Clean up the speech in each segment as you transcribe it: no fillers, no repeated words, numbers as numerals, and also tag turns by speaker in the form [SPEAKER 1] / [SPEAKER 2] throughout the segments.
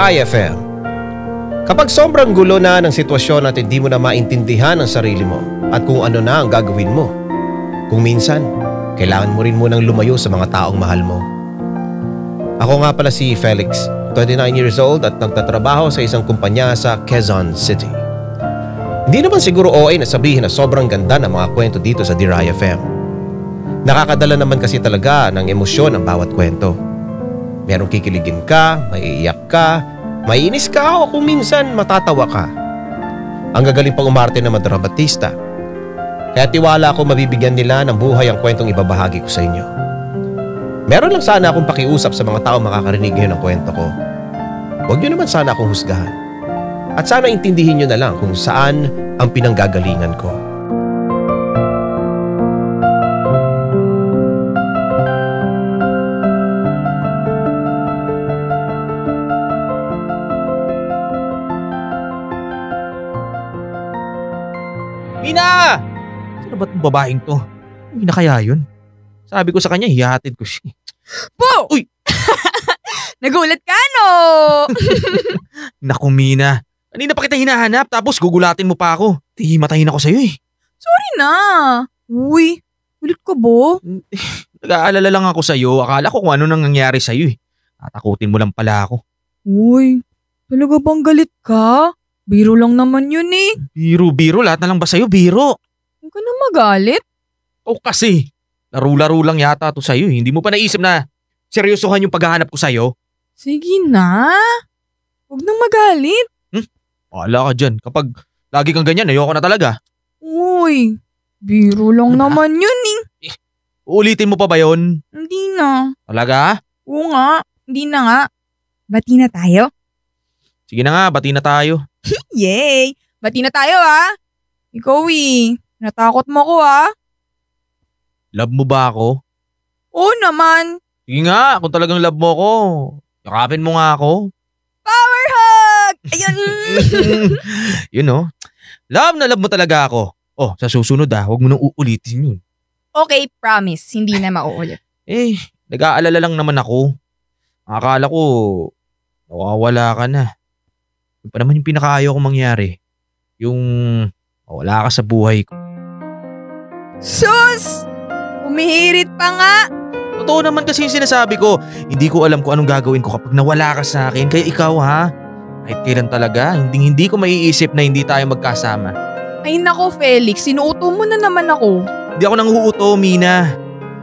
[SPEAKER 1] Rai FM. Kapag sobrang gulo na ng sitwasyon at hindi mo na maintindihan ang sarili mo at kung ano na ang gagawin mo, kung minsan, kailangan mo rin munang lumayo sa mga taong mahal mo. Ako nga pala si Felix, 29 years old at nagtatrabaho sa isang kumpanya sa Quezon City. Hindi naman siguro OA na sabihin na sobrang ganda ng mga kwento dito sa Rai FM. Nakakadala naman kasi talaga ng emosyon ang bawat kwento. Merong kikiligin ka, maiiyak ka, maiinis ka o kung minsan matatawa ka. Ang gagaling pang umarte na madramatista. Kaya tiwala ako mabibigyan nila ng buhay ang kwentong ibabahagi ko sa inyo. Meron lang sana akong pakiusap sa mga tao makakarinig ngayon ng kwento ko. Huwag niyo naman sana akong husgahan. At sana intindihin niyo na lang kung saan ang pinanggagalingan ko.
[SPEAKER 2] Mina! Sino ba't yung babaeng to? Mina kaya yun? Sabi ko sa kanya, hihatid ko siya.
[SPEAKER 3] Po!
[SPEAKER 2] Uy!
[SPEAKER 3] Nagulat ka, no?
[SPEAKER 2] Naku, Mina. Kanina pa kita hinahanap tapos gugulatin mo pa ako. Himatayin ako sa'yo eh.
[SPEAKER 3] Sorry na. Uy, ulit ka ba?
[SPEAKER 2] Nag-aalala lang ako sa'yo. Akala ko kung ano nang nangyari sa'yo eh. Tatakutin mo lang pala ako.
[SPEAKER 3] Uy, talaga bang galit ka? Biro lang naman yun eh.
[SPEAKER 2] Biro. Lahat na lang ba sa'yo? Biro.
[SPEAKER 3] Huwag ka na magalit.
[SPEAKER 2] O kasi, laro-laro lang yata to sa'yo. Hindi mo pa naisip na seryosohan yung paghahanap ko sa'yo?
[SPEAKER 3] Sige na. Huwag nang magalit.
[SPEAKER 2] Wala ka dyan. Kapag lagi kang ganyan, ayoko na talaga.
[SPEAKER 3] Uy, biro lang naman yun eh.
[SPEAKER 2] Uulitin mo pa ba yun?
[SPEAKER 3] Hindi na.
[SPEAKER 2] Talaga?
[SPEAKER 3] Oo nga, hindi na nga. Bati na tayo?
[SPEAKER 2] Sige na nga, bati na tayo.
[SPEAKER 3] Yay! Bati na tayo ah. Ikaw natakot mo ko ah.
[SPEAKER 2] Love mo ba ako?
[SPEAKER 3] Oo naman.
[SPEAKER 2] Sige nga, kung talagang love mo ako, yakapin mo nga ako.
[SPEAKER 3] Power hug! Ayun!
[SPEAKER 2] Yun oh. Love na love mo talaga ako. Oh, sa susunod huwag mo nang uulitin yun.
[SPEAKER 3] Okay, promise. Hindi na mauulit.
[SPEAKER 2] Nag-aalala lang naman ako. Akala ko, nawawala ka na. Yung pa naman yung pinakaayaw kong mangyari. Yung wala ka sa buhay ko.
[SPEAKER 3] Sus! Umihirit pa nga!
[SPEAKER 2] Totoo naman kasi yung sinasabi ko. Hindi ko alam kung anong gagawin ko kapag nawala ka sa akin. Kaya ikaw kahit kailan talaga, hindi ko maiisip na hindi tayo magkasama.
[SPEAKER 3] Ay nako Felix, sinuuto mo na naman ako.
[SPEAKER 2] Hindi ako nanghuuto, Mina.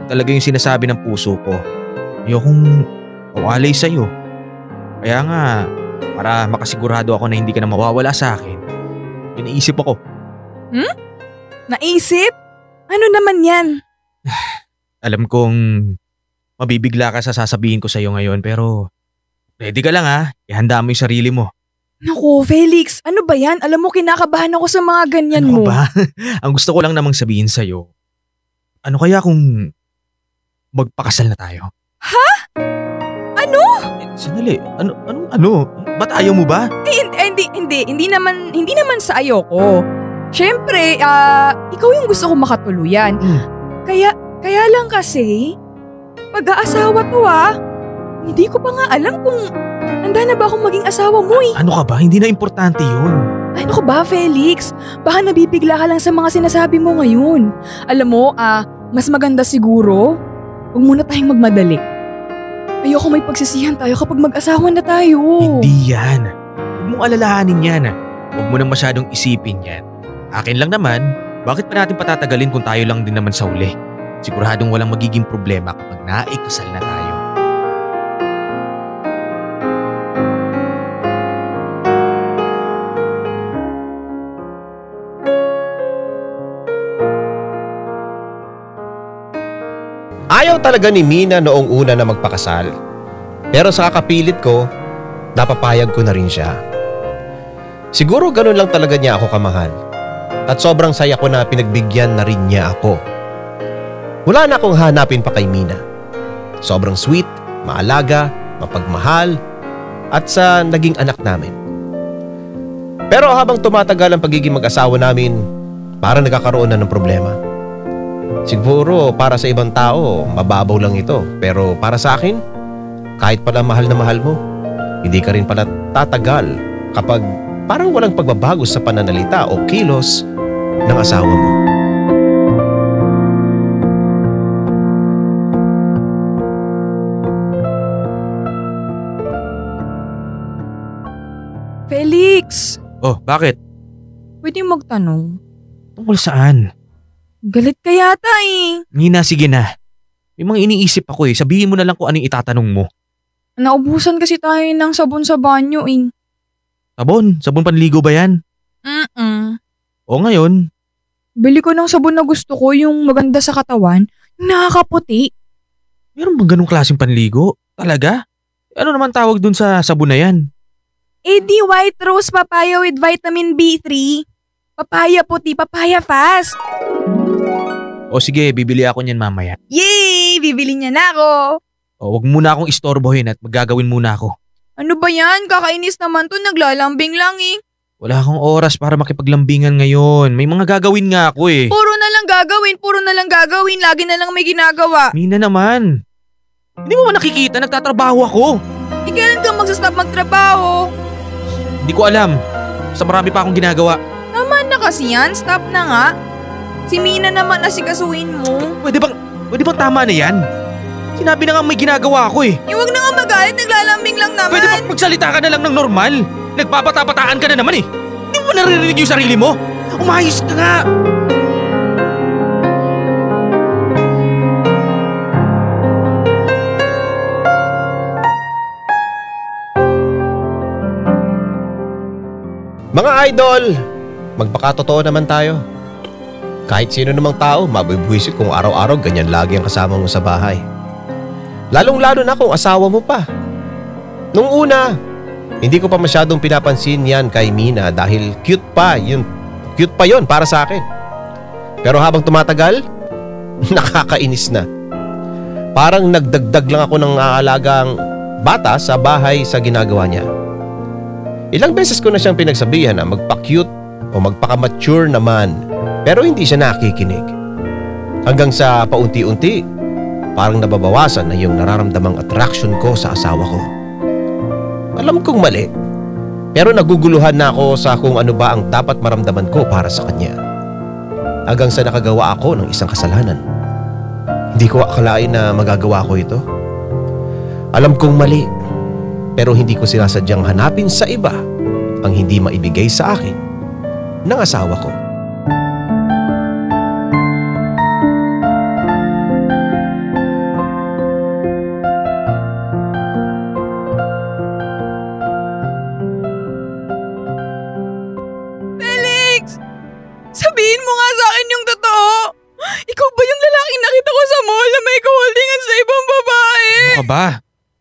[SPEAKER 2] Talaga yung sinasabi ng puso ko. Ayokong mawalay sa'yo. Kaya nga, para makasigurado ako na hindi ka na mawawala sa akin, inaisip ako.
[SPEAKER 3] Naisip? Ano naman yan?
[SPEAKER 2] Alam kong mabibigla ka sa sasabihin ko sa'yo ngayon pero ready ka lang ihanda mo yung sarili mo.
[SPEAKER 3] Naku Felix, ano ba yan? Alam mo kinakabahan ako sa mga ganyan
[SPEAKER 2] ano
[SPEAKER 3] mo.
[SPEAKER 2] Ba? Ang gusto ko lang namang sabihin sa'yo, ano kaya kung magpakasal na tayo?
[SPEAKER 3] Ha? Ano?
[SPEAKER 2] Sandali, ano? Ba't ayaw mo ba?
[SPEAKER 3] Hindi naman sa ayoko. Syempre, ikaw yung gusto ko makatuluyan. Kaya lang kasi, pag-aasawa to hindi ko pa nga alam kung handa na ba akong maging asawa mo eh.
[SPEAKER 2] Ano ka ba? Hindi na importante yun.
[SPEAKER 3] Ano ka ba Felix? Baka nabibigla ka lang sa mga sinasabi mo ngayon. Alam mo, mas maganda siguro, huwag muna tayong magmadali. Ayoko may pagsisihan tayo kapag mag-asawa na tayo.
[SPEAKER 2] Hindi yan. Huwag mong alalahanin yan. Huwag mo nang masyadong isipin yan. Akin lang naman, bakit pa natin patatagalin kung tayo lang din naman sa uli? Siguradong walang magiging problema kapag naikasal na tayo.
[SPEAKER 1] Ayaw talaga ni Mina noong una na magpakasal. Pero sa kakapilit ko, napapayag ko na rin siya. Siguro ganun lang talaga niya ako kamahal. At sobrang saya ko na pinagbigyan na rin niya ako. Wala na akong hanapin pa kay Mina. Sobrang sweet, maalaga, mapagmahal, at sa naging anak namin. Pero habang tumatagal ang pagiging mag-asawa namin, parang nagkakaroon na ng problema. Siguro para sa ibang tao, mababaw lang ito. Pero para sa akin, kahit pala mahal na mahal mo, hindi ka rin pala tatagal kapag parang walang pagbabago sa pananalita o kilos ng asawa mo.
[SPEAKER 3] Felix,
[SPEAKER 2] Oh, bakit?
[SPEAKER 3] pwede magtanong?
[SPEAKER 2] Tungkol saan?
[SPEAKER 3] Galit ka yata eh.
[SPEAKER 2] Mina, sige na. May mga iniisip ako eh. Sabihin mo na lang kung anong itatanong mo.
[SPEAKER 3] Naubusan kasi tayo ng sabon sa banyo eh.
[SPEAKER 2] Sabon? Sabon panligo ba yan? O ngayon?
[SPEAKER 3] Bili ko ng sabon na gusto ko, yung maganda sa katawan, nakakaputi.
[SPEAKER 2] Meron bang ganong klaseng panligo? Talaga? Ano naman tawag dun sa sabon na yan?
[SPEAKER 3] di white rose papaya with vitamin B3. Papaya puti, papaya fast.
[SPEAKER 2] O sige, bibili ako niyan mamaya.
[SPEAKER 3] Yay! Bibili niya na ako.
[SPEAKER 2] O wag muna akong istorbohin at maggagawin muna ako.
[SPEAKER 3] Ano ba yan? Kakainis naman to, naglalambing lang eh.
[SPEAKER 2] Wala akong oras para makipaglambingan ngayon. May mga gagawin nga ako eh.
[SPEAKER 3] Puro na lang gagawin. Lagi na lang may ginagawa.
[SPEAKER 2] Mina naman. Hindi mo ba nakikita? Nagtatrabaho ako.
[SPEAKER 3] Kailan ka magsastop magtrabaho?
[SPEAKER 2] Hindi ko alam. Sa marami pa akong ginagawa.
[SPEAKER 3] Tama na kasi yan, stop na nga. Si Mina naman asikasuhin mo.
[SPEAKER 2] Pwede bang tama na yan? Sinabi na nga may ginagawa ako eh.
[SPEAKER 3] Huwag na nga magalit, naglalambing lang naman.
[SPEAKER 2] Pwede bang magsalita ka na lang ng normal? Nagpapata-pataan ka na naman eh. Hindi mo naririnig yung sarili mo? Umayos ka nga!
[SPEAKER 1] Mga idol, magpakatotoo naman tayo. Kahit sino namang tao, mabibwisit kung araw-araw ganyan lagi ang kasama mo sa bahay. Lalong-lalo na kung asawa mo pa. Nung una, hindi ko pa masyadong pinapansin yan kay Mina dahil cute pa yon para sa akin. Pero habang tumatagal, nakakainis na. Parang nagdagdag lang ako ng aalagang bata sa bahay sa ginagawa niya. Ilang beses ko na siyang pinagsabihan na magpa-cute o magpaka-mature naman, pero hindi siya nakikinig. Hanggang sa paunti-unti, parang nababawasan na yung nararamdamang attraction ko sa asawa ko. Alam kong mali, pero naguguluhan na ako sa kung ano ba ang dapat maramdaman ko para sa kanya. Hanggang sa nakagawa ako ng isang kasalanan. Hindi ko akalain na magagawa ko ito. Alam kong mali, pero hindi ko sinasadyang hanapin sa iba ang hindi maibigay sa akin ng asawa ko.
[SPEAKER 3] Felix! Sabihin mo nga sa akin yung totoo. Ikaw ba yung lalaking nakita ko sa mall na may kaholdingan sa ibang babae?
[SPEAKER 2] Ano ka ba?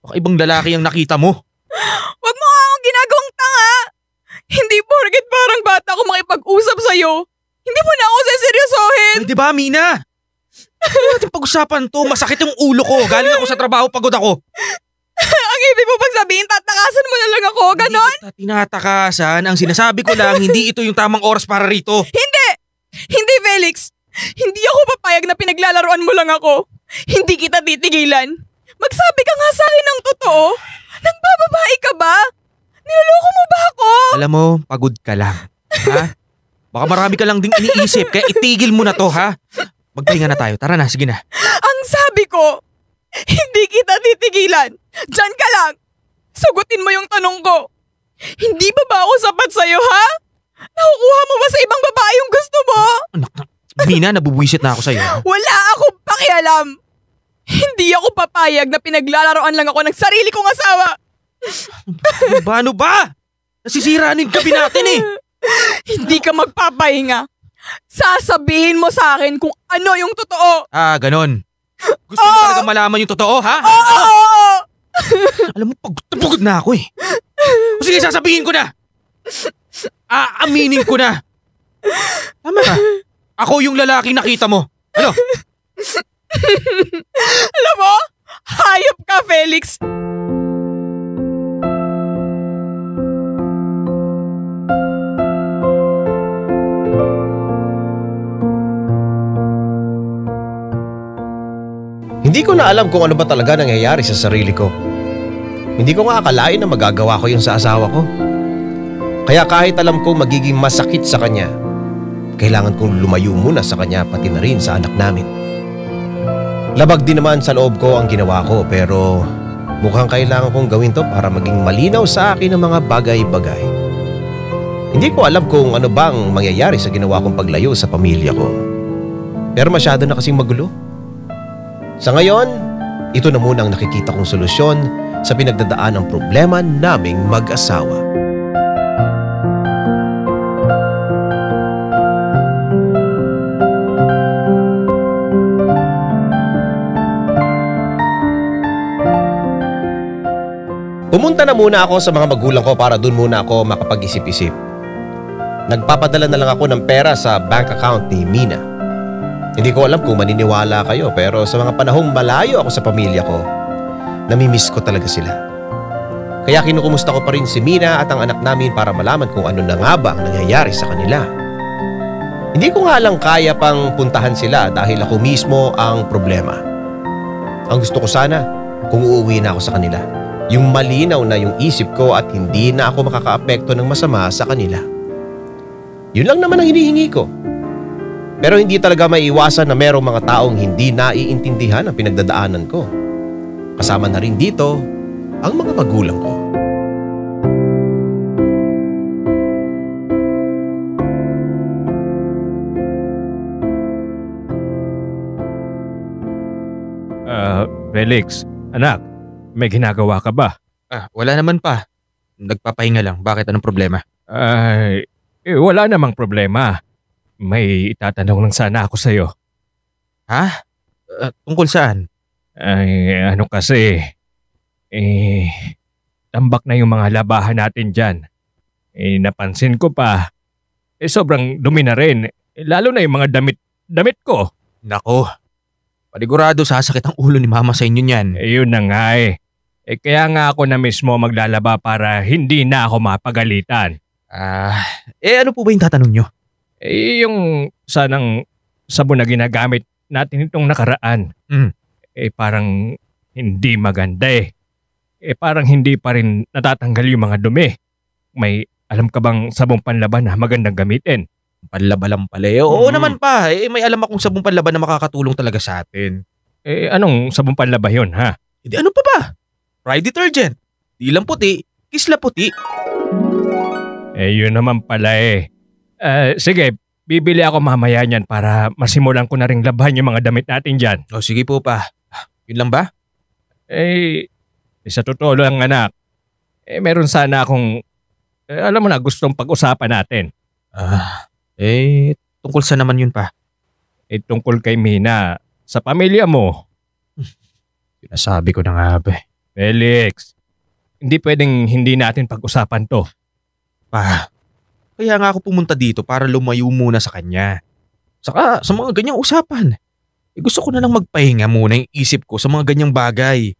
[SPEAKER 2] Baka ibang lalaki ang nakita mo.
[SPEAKER 3] Wag mo nga akong ginagawang tanga. Hindi porket parang bata ako makipag-usap sa'yo. Hindi mo na ako seseryosohin.
[SPEAKER 2] Pwede ba, Mina? Hindi natin pag-usapan to. Masakit yung ulo ko. Galing ako sa trabaho, pagod ako.
[SPEAKER 3] Ang ibig mo bang sabihin, tatakasan mo na lang ako, ganon?
[SPEAKER 2] Hindi kita tinatakasan. Ang sinasabi ko lang, hindi ito yung tamang oras para rito.
[SPEAKER 3] Hindi! Hindi, Felix! Hindi ako papayag na pinaglalaroan mo lang ako. Hindi kita titigilan. Magsabi ka nga sa akin ng totoo. Nagbababae ka ba? Niloloko mo ba ako?
[SPEAKER 2] Alam mo, pagod ka lang. Ha? Baka marami ka lang ding iniisip, kaya itigil mo na to, ha? Magpahinga na tayo. Tara na, sige na.
[SPEAKER 3] Ang sabi ko, hindi kita titigilan. Diyan ka lang. Sagutin mo yung tanong ko. Hindi ba ako sapat sa'yo, ha? Nakukuha mo ba sa ibang babae yung gusto mo?
[SPEAKER 2] Anak na, Mina, nabubwisit na ako sa'yo.
[SPEAKER 3] Wala akong pakialam. Hindi ako papayag na pinaglalaroan lang ako ng sarili kong asawa.
[SPEAKER 2] Ano ba? Nasisira na yung gabi natin eh.
[SPEAKER 3] Hindi ka magpapahinga. Sasabihin mo sa akin kung ano yung totoo.
[SPEAKER 2] Ah, ganon. Gusto mo talaga malaman yung totoo, ha?
[SPEAKER 3] Oo!
[SPEAKER 2] Alam mo, pagod na ako eh. O sige, sasabihin ko na. Aaminin ko na. Tama ka. Ako yung lalaking nakita mo. Ano?
[SPEAKER 3] Alam mo, hayop ka, Felix.
[SPEAKER 1] Hindi ko na alam kung ano ba talaga nangyayari sa sarili ko. Hindi ko nga akalain na magagawa ko yun sa asawa ko. Kaya kahit alam ko magiging masakit sa kanya, kailangan kong lumayo muna sa kanya pati na rin sa anak namin. Labag din naman sa loob ko ang ginawa ko pero mukhang kailangan kong gawin to para maging malinaw sa akin ang mga bagay-bagay. Hindi ko alam kung ano bang mangyayari sa ginawa kong paglayo sa pamilya ko. Pero masyado na kasing magulo. Sa ngayon, ito na muna ang nakikita kong solusyon sa pinagdadaan ng problema naming mag-asawa. Pumunta na muna ako sa mga magulang ko para doon muna ako makapag-isip-isip. Nagpapadala na lang ako ng pera sa bank account ni Mina. Hindi ko alam kung maniniwala kayo pero sa mga panahong malayo ako sa pamilya ko, namimiss ko talaga sila. Kaya kinukumusta ko pa rin si Mina at ang anak namin para malaman kung ano na nga ba ang nangyayari sa kanila. Hindi ko nga lang kaya pang puntahan sila dahil ako mismo ang problema. Ang gusto ko sana kung uuwi na ako sa kanila. Yung malinaw na yung isip ko at hindi na ako makakaapekto ng masama sa kanila. Yun lang naman ang hinihingi ko. Pero hindi talaga maiiwasan na merong mga taong hindi naiintindihan ang pinagdadaanan ko. Kasama na rin dito ang mga magulang ko.
[SPEAKER 4] Felix, anak, may ginagawa ka ba?
[SPEAKER 2] Wala naman pa. Nagpapahinga lang. Bakit? Anong problema?
[SPEAKER 4] Wala namang problema. May itatanong lang sana ako sa'yo.
[SPEAKER 2] Ha? Tungkol saan?
[SPEAKER 4] Ano kasi, tambak na yung mga labahan natin dyan. Napansin ko pa, sobrang dumi na rin. Lalo na yung mga damit ko.
[SPEAKER 2] Nako, panigurado sasakit ang ulo ni mama sa inyo niyan.
[SPEAKER 4] Yun na nga eh. Kaya nga ako na mismo maglalaba para hindi na ako mapagalitan.
[SPEAKER 2] Ano po ba yung tatanong nyo?
[SPEAKER 4] Yung sanang sabon na ginagamit natin itong nakaraan. Parang hindi maganda eh. Parang hindi pa rin natatanggal yung mga dumi. May alam ka bang sabong panlaban na magandang gamitin?
[SPEAKER 2] Panlaba lang pala eh. Oo naman pa. May alam akong sabong panlaban na makakatulong talaga sa atin.
[SPEAKER 4] Anong sabong panlaba yun ha?
[SPEAKER 2] Hindi ano pa ba? Pride detergent. Di lang puti, kisla puti.
[SPEAKER 4] Yun naman pala eh. Sige, bibili ako mamaya niyan para masimulan ko na ring labahan yung mga damit natin dyan.
[SPEAKER 2] Sige po pa. Yun lang ba?
[SPEAKER 4] Sa totoo lang anak, meron sana akong, alam mo na, gustong pag-usapan natin.
[SPEAKER 2] Tungkol sa naman yun pa?
[SPEAKER 4] Tungkol kay Mina, sa pamilya mo.
[SPEAKER 2] Sinasabi ko na nga ba.
[SPEAKER 4] Felix, hindi pwedeng hindi natin pag-usapan to.
[SPEAKER 2] Pa, kaya nga ako pumunta dito para lumayo muna sa kanya. Saka sa mga ganyang usapan. Gusto ko na lang magpahinga muna yung isip ko sa mga ganyang bagay.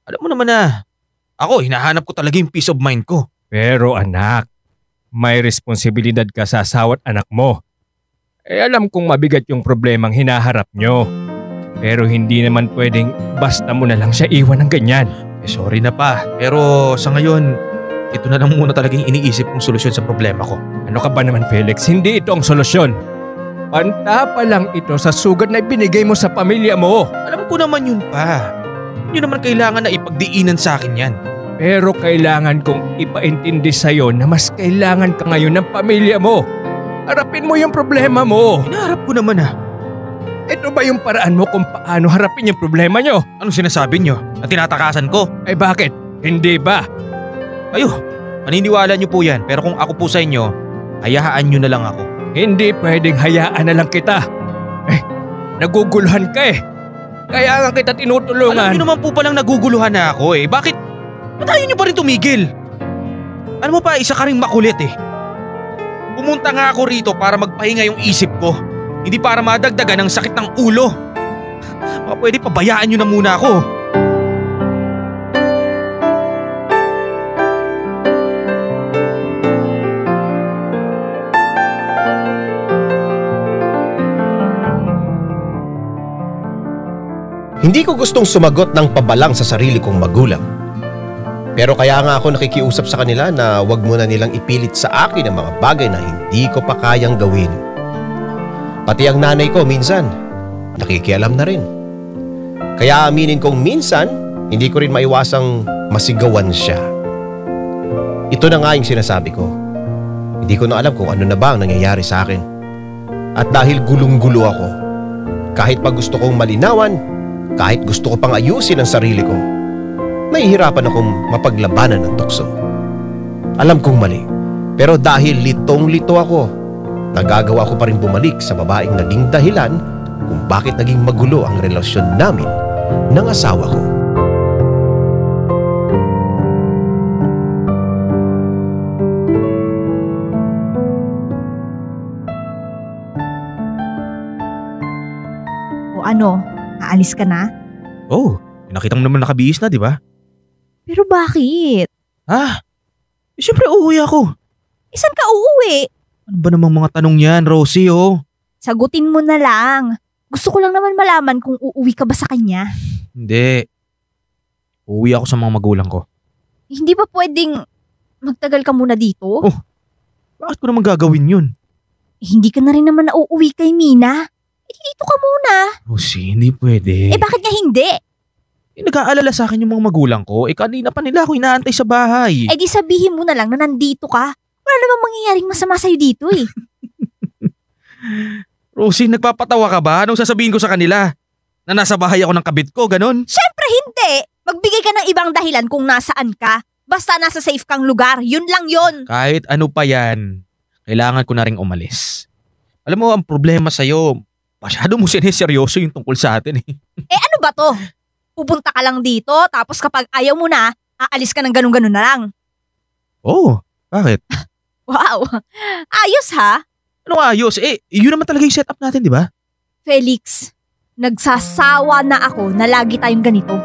[SPEAKER 2] Alam mo naman na, ako hinahanap ko talaga yung peace of mind ko.
[SPEAKER 4] Pero anak, may responsibilidad ka sa asawa at anak mo. Alam kong mabigat yung problemang hinaharap nyo. Pero hindi naman pwedeng basta mo na lang siya iwan ng ganyan.
[SPEAKER 2] Sorry na pa, pero sa ngayon, ito na lang muna talagang iniisip kong solusyon sa problema ko.
[SPEAKER 4] Ano ka ba naman Felix? Hindi ito ang solusyon. Panta pa lang ito sa sugat na ibinigay mo sa pamilya mo.
[SPEAKER 2] Alam ko naman yun pa. Yun naman kailangan na ipagdiinan sa akin yan.
[SPEAKER 4] Pero kailangan kong ipaintindi sa'yo na mas kailangan ka ngayon ng pamilya mo. Harapin mo yung problema mo.
[SPEAKER 2] Hinaharap ko naman
[SPEAKER 4] Ito ba yung paraan mo kung paano harapin yung problema nyo?
[SPEAKER 2] Anong sinasabi nyo? Na tinatakasan ko?
[SPEAKER 4] Bakit? Hindi ba?
[SPEAKER 2] Maniniwala nyo po yan. Pero kung ako po sa inyo, hayaan nyo na lang ako.
[SPEAKER 4] Hindi pwedeng hayaan na lang kita. Naguguluhan ka eh. Kaya nga kita tinutulungan.
[SPEAKER 2] Alam nyo naman po palang naguguluhan na ako eh. Bakit? Ba't ayaw nyo pa rin tumigil? Alam mo pa, isa ka rin makulit eh. Pumunta nga ako rito para magpahinga yung isip ko. Hindi para madagdagan ng sakit ng ulo. Baka pwede pabayaan nyo na muna ako.
[SPEAKER 1] Hindi ko gustong sumagot ng pabalang sa sarili kong magulang. Pero kaya nga ako nakikiusap sa kanila na wag muna nilang ipilit sa akin ang mga bagay na hindi ko pa kayang gawin. Pati ang nanay ko minsan, nakikialam na rin. Kaya aminin kong minsan, hindi ko rin maiwasang masigawan siya. Ito na nga yung sinasabi ko. Hindi ko na alam kung ano na ba ang nangyayari sa akin. At dahil gulong-gulo ako, kahit pa gusto kong malinawan, kahit gusto ko pang ayusin ang sarili ko, nahihirapan akong mapaglabanan ng tukso. Alam kong mali, pero dahil litong-lito ako, nagagawa ko pa rin bumalik sa babaeng naging dahilan kung bakit naging magulo ang relasyon namin ng asawa ko.
[SPEAKER 5] O ano, aalis ka na?
[SPEAKER 2] Oh, nakita mo naman nakabihis na, di ba?
[SPEAKER 5] Pero bakit?
[SPEAKER 2] Siyempre uuwi ako.
[SPEAKER 5] Isan ka uuwi?
[SPEAKER 2] Ano ba namang mga tanong yan, Rosie, oh?
[SPEAKER 5] Sagutin mo na lang. Gusto ko lang naman malaman kung uuwi ka ba sa kanya.
[SPEAKER 2] Hindi. Uuwi ako sa mga magulang ko.
[SPEAKER 5] Hindi ba pwedeng magtagal ka muna dito?
[SPEAKER 2] Oh. Bakit ko naman gagawin yun?
[SPEAKER 5] Hindi ka na rin naman nauuwi kay Mina. Dito ka muna.
[SPEAKER 2] Rosie, hindi pwede.
[SPEAKER 5] Bakit nga hindi?
[SPEAKER 2] Nag-aalala sa akin yung mga magulang ko. Kanina pa nila ako inaantay sa bahay.
[SPEAKER 5] Di sabihin mo na lang na nandito ka. Wala namang mangyayaring masama sa'yo dito eh.
[SPEAKER 2] Rosie, nagpapatawa ka ba? Anong sasabihin ko sa kanila? Na nasa bahay ako ng kabit ko, ganon?
[SPEAKER 5] Siyempre hindi. Magbigay ka ng ibang dahilan kung nasaan ka. Basta nasa safe kang lugar. Yun lang yun.
[SPEAKER 2] Kahit ano pa yan, kailangan ko na ring umalis. Alam mo, ang problema sa'yo, masyado mo siniseryoso yung tungkol sa atin eh.
[SPEAKER 5] Ano ba to? Pupunta ka lang dito, tapos kapag ayaw mo na, aalis ka ng ganun-ganun na lang.
[SPEAKER 2] Oh, bakit?
[SPEAKER 5] Wow, ayos ha?
[SPEAKER 2] Anong ayos? Yun naman talaga yung setup natin, di ba?
[SPEAKER 5] Felix, nagsasawa na ako na lagi tayong ganito.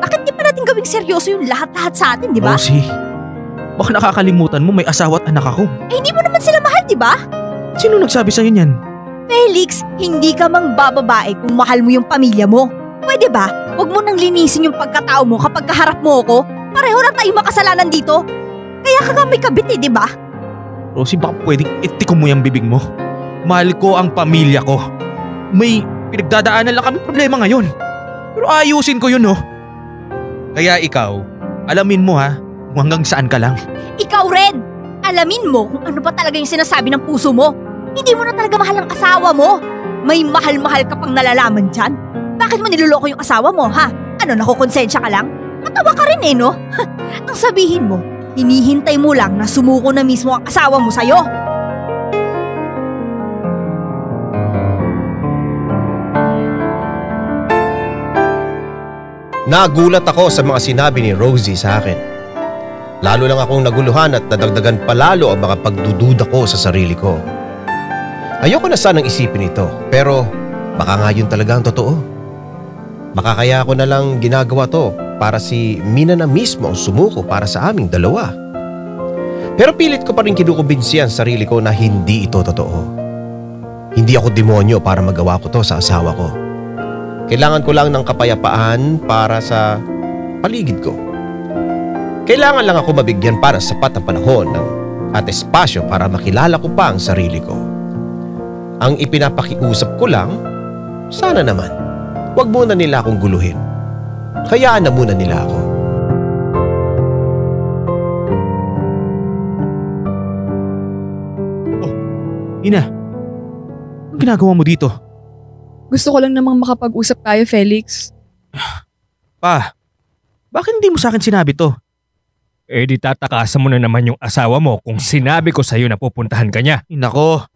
[SPEAKER 5] Bakit di pa natin gawing seryoso yung lahat-lahat sa atin, di ba?
[SPEAKER 2] Rosie, baka nakakalimutan mo may asawa at anak ako.
[SPEAKER 5] Hindi mo naman sila mahal, di ba?
[SPEAKER 2] Sino nagsabi sa'yo niyan?
[SPEAKER 5] Felix, hindi ka mang bababae kung mahal mo yung pamilya mo. Pwede ba? Huwag mo nang linisin yung pagkatao mo kapag kaharap mo ako. Pareho na tayong makasalanan dito. Kaya ka nga may kabit di ba?
[SPEAKER 2] Rosie, baka pwedeng itikom mo yung bibig mo. Mahal ko ang pamilya ko. May pinagdadaanan lang kami problema ngayon. Pero ayusin ko yun, no? Kaya ikaw, alamin mo ha, kung hanggang saan ka lang.
[SPEAKER 5] Ikaw rin! Alamin mo kung ano ba talaga yung sinasabi ng puso mo. Hindi mo na talaga mahal ang asawa mo. May mahal-mahal ka pang nalalaman dyan. Bakit mo niloloko yung asawa mo, ha? Ano, nakukonsensya ka lang? Matawa ka rin no? Ang sabihin mo, hinihintay mo lang na sumuko na mismo ang asawa mo sa'yo.
[SPEAKER 1] Nagulat ako sa mga sinabi ni Rosie sa akin. Lalo lang akong naguluhan at nadagdagan palalo ang mga pagdududa ko sa sarili ko. Ayoko na sanang isipin ito, pero baka nga yun talaga ang totoo. Baka kaya ako na lang ginagawa to para si Mina na mismo ang sumuko para sa aming dalawa. Pero pilit ko pa rin kinukumbinsi ang sarili ko na hindi ito totoo. Hindi ako demonyo para magawa ko to sa asawa ko. Kailangan ko lang ng kapayapaan para sa paligid ko. Kailangan lang ako mabigyan para sapat na panahon at espasyo para makilala ko pa ang sarili ko. Ang ipinapakiusap ko lang, sana naman, wag muna nila akong guluhin. Hayaan na muna nila ako.
[SPEAKER 2] Oh, Ina, anong ginagawa mo dito?
[SPEAKER 3] Gusto ko lang namang makapag-usap tayo, Felix.
[SPEAKER 2] Pa, bakit hindi mo sa akin sinabi to?
[SPEAKER 4] Di tatakasan mo na naman yung asawa mo kung sinabi ko sa'yo na pupuntahan ka niya.
[SPEAKER 2] Nako,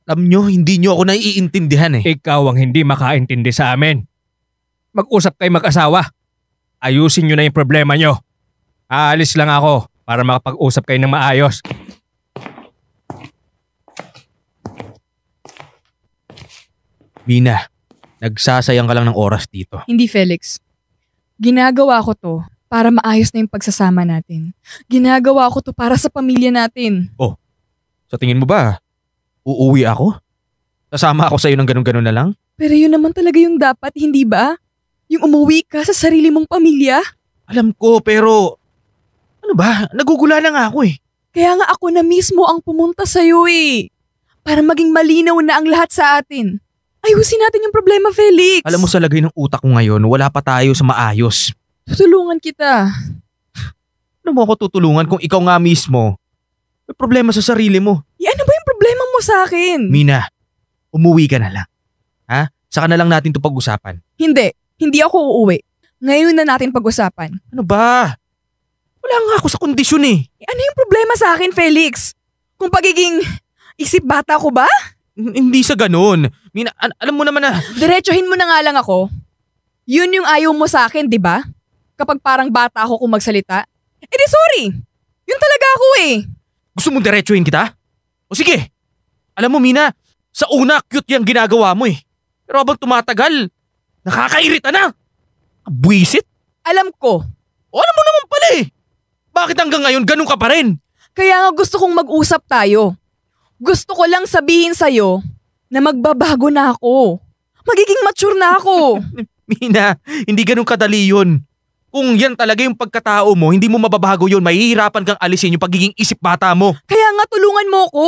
[SPEAKER 2] alam nyo, hindi nyo ako naiintindihan eh.
[SPEAKER 4] Ikaw ang hindi makaintindi sa amin. Mag-usap kayo mag-asawa. Ayusin nyo na yung problema nyo. Aalis lang ako para makapag-usap kayo ng maayos.
[SPEAKER 2] Mina, nagsasayang ka lang ng oras dito.
[SPEAKER 3] Hindi, Felix. Ginagawa ko to para maayos na yung pagsasama natin. Ginagawa ko to para sa pamilya natin.
[SPEAKER 2] Oh, sa tingin mo ba, uuwi ako? Sasama ako sa'yo ng ganun-ganun na lang?
[SPEAKER 3] Pero yun naman talaga yung dapat, hindi ba? Yung umuwi ka sa sarili mong pamilya.
[SPEAKER 2] Alam ko, pero Ano ba? Nagugula na nga ako eh.
[SPEAKER 3] Kaya nga ako na mismo ang pumunta sa'yo eh. Para maging malinaw na ang lahat sa atin. Ayusin natin yung problema, Felix.
[SPEAKER 2] Alam mo sa lagay ng utak ko ngayon, wala pa tayo sa maayos.
[SPEAKER 3] Tutulungan kita.
[SPEAKER 2] Ano mo ako tutulungan kung ikaw nga mismo may problema sa sarili mo?
[SPEAKER 3] Ano ba yung problema mo sa akin?
[SPEAKER 2] Mina, umuwi ka na lang. Ha? Saka na lang natin ito pag-usapan.
[SPEAKER 3] Hindi ako uuwi. Ngayon na natin pag-usapan.
[SPEAKER 2] Ano ba? Wala nga ako sa kondisyon eh.
[SPEAKER 3] Ano yung problema sa akin, Felix? Kung pagiging isip bata ko ba?
[SPEAKER 2] Hindi sa ganun. Mina, alam mo naman na...
[SPEAKER 3] Diretsuhin mo na nga lang ako. Yun yung ayaw mo sa akin, di ba? Kapag parang bata ako kung magsalita. Di sorry. Yun talaga ako eh.
[SPEAKER 2] Gusto mong diretsuhin kita? O sige. Alam mo Mina, sa una cute yung ginagawa mo eh. Pero habang tumatagal, nakakairita na. Buwisit.
[SPEAKER 3] Alam ko.
[SPEAKER 2] O alam mo naman pala eh. Bakit hanggang ngayon ganun ka pa rin?
[SPEAKER 3] Kaya nga gusto kong mag-usap tayo. Gusto ko lang sabihin sa'yo na magbabago na ako. Magiging mature na ako.
[SPEAKER 2] Mina, hindi ganun kadali yun. Kung yan talaga yung pagkatao mo, hindi mo mababago yun. Mahihirapan kang alisin yung pagiging isip bata mo.
[SPEAKER 3] Kaya nga tulungan mo ko.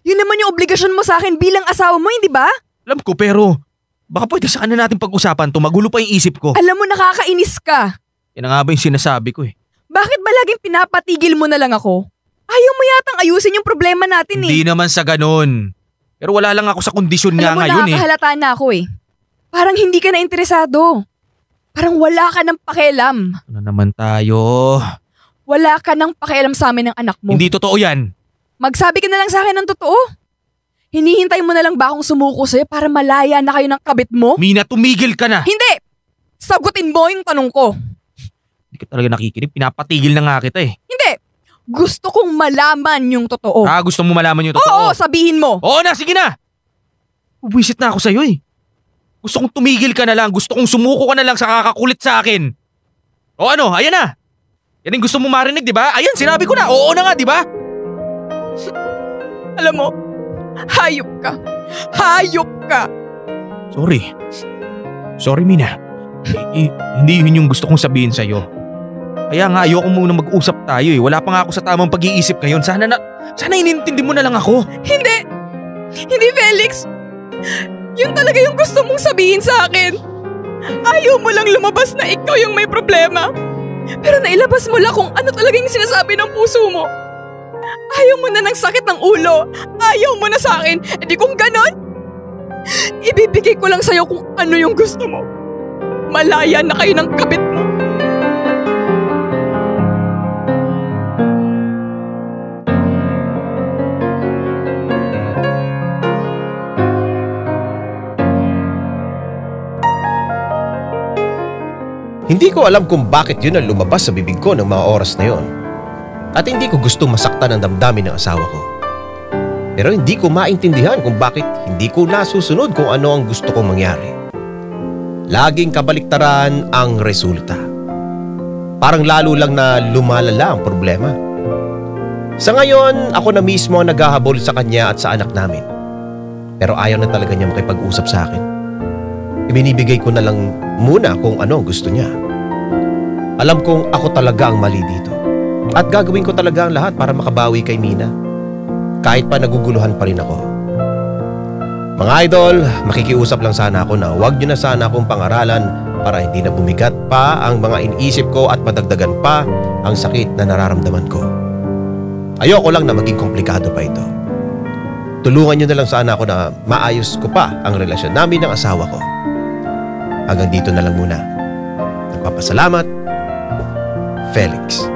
[SPEAKER 3] Yun naman yung obligasyon mo sa akin bilang asawa mo, hindi ba?
[SPEAKER 2] Alam ko pero baka pwede sa na natin pag-usapan to. Magulo pa yung isip ko.
[SPEAKER 3] Alam mo nakakainis ka.
[SPEAKER 2] Yan nga ba yung sinasabi ko eh.
[SPEAKER 3] Bakit ba laging pinapatigil mo na lang ako? Ayaw mo yatang ayusin yung problema natin eh.
[SPEAKER 2] Hindi naman sa ganun. Pero wala lang ako sa kondisyon nga ngayon eh.
[SPEAKER 3] Nakakahalata na ako eh. Parang hindi ka na interesado. Parang wala ka ng pakialam.
[SPEAKER 2] Ano naman tayo?
[SPEAKER 3] Wala ka ng pakialam sa amin ng anak mo.
[SPEAKER 2] Hindi totoo yan.
[SPEAKER 3] Magsabi ka na lang sa akin ng totoo. Hinihintay mo na lang ba akong sumuko sa'yo para malaya na kayo ng kabit mo?
[SPEAKER 2] Mina, tumigil ka na.
[SPEAKER 3] Hindi! Sagutin mo yung tanong ko.
[SPEAKER 2] Hindi ka talaga nakikinig. Pinapatigil na nga kita eh.
[SPEAKER 3] Hindi! Gusto kong malaman yung totoo.
[SPEAKER 2] Gusto mo malaman yung totoo?
[SPEAKER 3] Oo, sabihin mo.
[SPEAKER 2] Oo na, sige na. Buwisit na ako sa'yo eh. Gusto kong tumigil ka na lang. Gusto kong sumuko ka na lang sa kakakulit sa akin. O ano, ayan na. Yan yung gusto mo marinig, di ba? Ayan, sinabi ko na. Oo na nga, di ba?
[SPEAKER 3] Alam mo, hayop ka. Hayop ka.
[SPEAKER 2] Sorry, Mina. Hindi yun yung gusto kong sabihin sa'yo. Kaya nga ayoko muna mag-usap tayo eh. Wala pa nga ako sa tamang pag-iisip ngayon. Sana inintindi mo na lang ako.
[SPEAKER 3] Hindi! Hindi, Felix! Yun talaga yung gusto mong sabihin sa akin. Ayaw mo lang lumabas na ikaw yung may problema. Pero nailabas mo lang kung ano talaga yung sinasabi ng puso mo. Ayaw mo na ng sakit ng ulo. Ayaw mo na sa akin. E di kung ganon, ibibigay ko lang sa'yo kung ano yung gusto mo. Malaya na kayo ng kabit mo.
[SPEAKER 1] Hindi ko alam kung bakit yun ang lumabas sa bibig ko ng mga oras na yon. At hindi ko gusto masaktan ang damdamin ng asawa ko. Pero hindi ko maintindihan kung bakit hindi ko nasusunod kung ano ang gusto kong mangyari. Laging kabaliktaran ang resulta. Parang lalo lang na lumalala ang problema. Sa ngayon, ako na mismo ang naghahabol sa kanya at sa anak namin. Pero ayaw na talaga niya makipag-usap sa akin. Ibinibigay ko na lang muna kung ano ang gusto niya. Alam kong ako talaga ang mali dito. At gagawin ko talaga ang lahat para makabawi kay Mina. Kahit pa naguguluhan pa rin ako. Mga idol, makikiusap lang sana ako na huwag niyo na sana akong pangaralan para hindi na bumigat pa ang mga iniisip ko at madagdagan pa ang sakit na nararamdaman ko. Ayoko lang na maging komplikado pa ito. Tulungan niyo na lang sana ako na maayos ko pa ang relasyon namin ng asawa ko. Hanggang dito na lang muna. Nagpapasalamat, Felix.